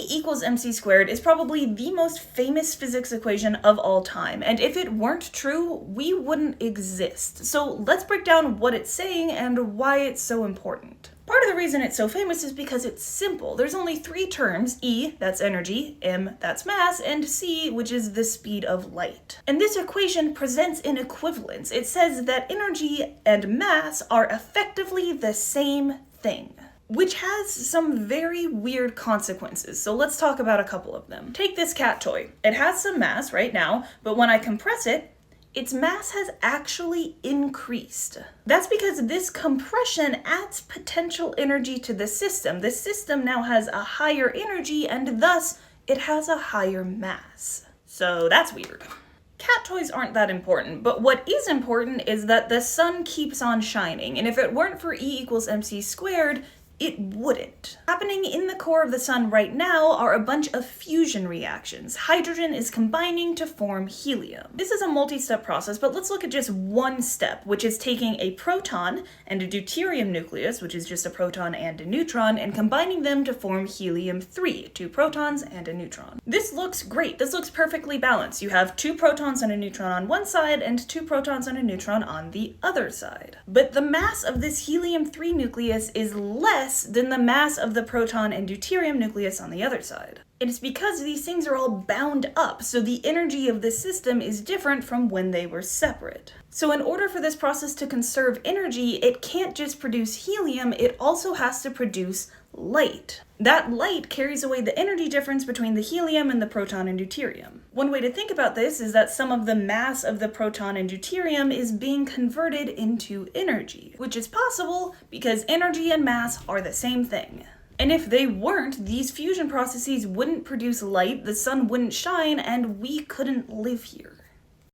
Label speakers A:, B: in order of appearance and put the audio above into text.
A: equals mc squared is probably the most famous physics equation of all time, and if it weren't true, we wouldn't exist. So let's break down what it's saying and why it's so important. Part of the reason it's so famous is because it's simple. There's only three terms: E, that's energy, m, that's mass, and c, which is the speed of light. And this equation presents an equivalence. It says that energy and mass are effectively the same thing, which has some very weird consequences. So let's talk about a couple of them. Take this cat toy. It has some mass right now, but when I compress it, its mass has actually increased. That's because this compression adds potential energy to the system. The system now has a higher energy and thus it has a higher mass. So that's weird. Cat toys aren't that important, but what is important is that the sun keeps on shining, and if it weren't for E equals mc squared, it wouldn't. Happening in the core of the sun right now are a bunch of fusion reactions. Hydrogen is combining to form helium. This is a multi-step process, but let's look at just one step, which is taking a proton and a deuterium nucleus, which is just a proton and a neutron, and combining them to form helium-3, 2 protons and a neutron. This looks great. This looks perfectly balanced. You have 2 protons and a neutron on one side and 2 protons and a neutron on the other side. But the mass of this helium-3 nucleus is less than the mass of the proton and deuterium nucleus on the other side. It's because these things are all bound up, so the energy of the system is different from when they were separate. So in order for this process to conserve energy, it can't just produce helium, it also has to produce light. That light carries away the energy difference between the helium and the proton and deuterium. One way to think about this is that some of the mass of the proton and deuterium is being converted into energy, which is possible because energy and mass are the same thing. And if they weren't, these fusion processes wouldn't produce light, the sun wouldn't shine, and we couldn't live here.